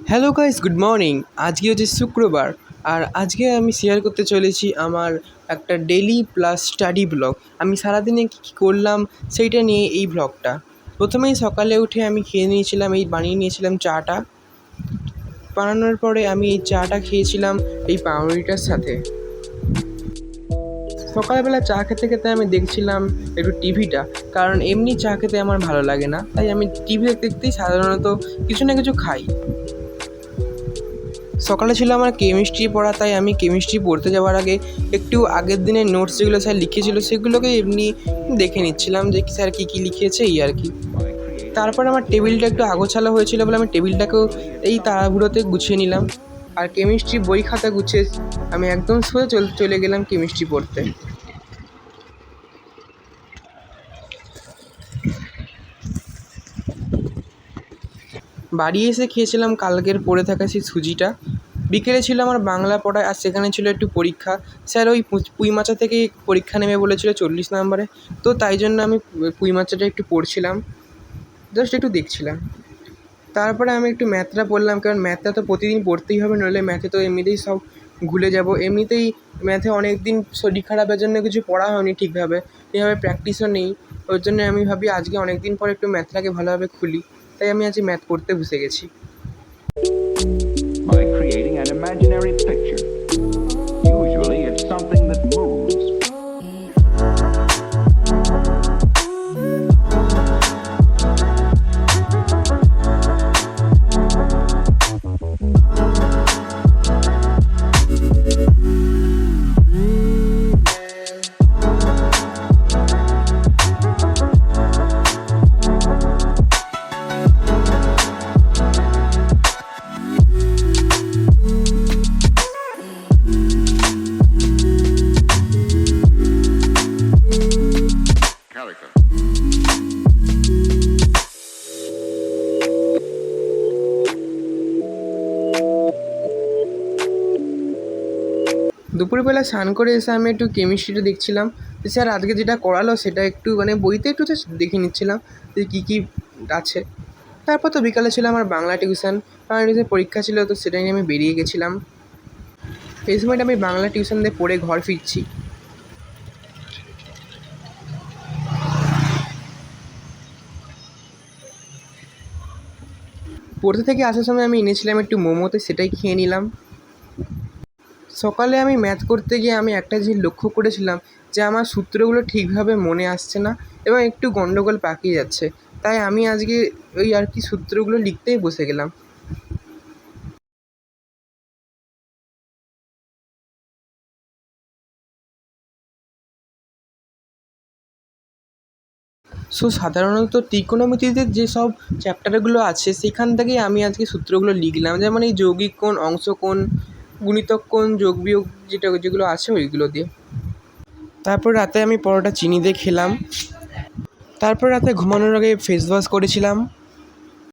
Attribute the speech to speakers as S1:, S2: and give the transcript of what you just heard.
S1: Hello guys, good morning. আজকে হচ্ছে শুক্রবার, আর আজকে আমি শেয়ার করতে চলেছি আমার একটা ডেইলি প্লাস স্টাডি ব্লগ। আমি সারাদিনে কী কী করলাম সেইটা নিয়ে এই ব্লগটা। প্রথমেই সকালে উঠে আমি খেয়ে নিয়েছিলাম, বানিয়ে নিয়েছিলাম চাটা। বানানোর পরে আমি এই চাটা খেয়েছিলাম এই পাউরুটিটার সাথে। সকালবেলা চা খেতে খেতে আমি দেখছিলাম একটু টিভিটা, কারণ এমনি চা খেতে আমার ভালো লাগে না, তাই আমি টিভি দেখতে দেখতেই সাধারণত কিছু না কিছু খাই। সকালে ছিল আমার কেমিস্ট্রি পড়া, তাই আমি কেমিস্ট্রি পড়তে যাওয়ার আগে একটু আগের দিনের নোটস যেগুলো স্যার লিখেছিল সেগুলোকে এমনি দেখে নিচ্ছিলাম যে স্যার কী কী লিখিয়েছে এই আর কি। তারপর আমার টেবিলটা একটু আগোছালো হয়েছিল বলে আমি টেবিলটাকেও এই তাড়াহুড়োতে গুছিয়ে নিলাম, আর কেমিস্ট্রি বই খাতা গুছিয়ে আমি একদম সোজা চলে গেলাম কেমিস্ট্রি পড়তে। বাড়ি এসে খেয়েছিলাম কালকের পড়ে থাকা সেই সুজিটা। বিকেলে ছিল আমার বাংলা পড়া, আর সেখানে ছিল একটু পরীক্ষা। স্যার ওই পুঁইমাচা থেকে পরীক্ষা নেবে বলেছিল 40 নম্বরে, তো তাই জন্য আমি পুঁইমাচাটা একটু পড়ছিলাম, জাস্ট একটু দেখছিলাম। তারপরে আমি একটু ম্যাথটা পড়লাম, কারণ ম্যাথটা তো প্রতিদিন পড়তেই হবে, নইলে ম্যাথে তো এমনিতেই সব ভুলে যাব। এমনিতেই ম্যাথে অনেক দিন শরীর খারাপের জন্য কিছু পড়া হয়নি ঠিকভাবে, এইভাবে প্র্যাকটিসও নেই। ওর জন্য আমি ভাবি আজকে অনেক দিন পর একটু ম্যাথটাকে ভালোভাবে খুলি, তাই আমি আজকে ম্যাথ পড়তে বসে গেছি।
S2: By creating an imaginary picture. Usually it's something that moves. Character.
S1: দুপুরবেলা স্নান করে এসে আমি একটু কেমিস্ট্রিটা দেখছিলাম, যে স্যার আজকে যেটা করালো সেটা একটু বইতে একটু জাস্ট দেখে নিচ্ছিলাম যে কী কী আছে। তারপর তো বিকালে ছিল আমার বাংলা টিউশন, বাংলা টিউশন পরীক্ষা ছিল, তো সেটা নিয়ে আমি বেরিয়ে গেছিলাম। এই সময়টা আমি বাংলা টিউশন দিয়ে পড়ে ঘর ফিরছি। পড়তে থেকে আসার সময় আমি এনেছিলাম একটু মোমোতে, সেটাই খেয়ে নিলাম। সকালে আমি ম্যাথ করতে গিয়ে আমি একটা জিনিস লক্ষ্য করেছিলাম, যে আমার সূত্রগুলো ঠিকভাবে মনে আসছে না এবং একটু গণ্ডগোল পাকিয়ে যাচ্ছে, তাই আমি আজকে ওই আর কি সূত্রগুলো লিখতেই বসে গেলাম। সাধারণত ত্রিকোণমিতিতে যেসব চ্যাপ্টারগুলো আছে সেখান থেকেই আমি আজকে সূত্রগুলো লিখলাম, যেমন এই যৌগিক কোণ, অংশ কোণ, গুণিতক কোণ, যোগ বিয়োগ যেগুলো আছে ওইগুলো দিয়ে। তারপর রাতে আমি পরোটা চিনি দিয়ে খেলাম। তারপর রাতে ঘুমানোর আগে ফেস ওয়াশ করেছিলাম।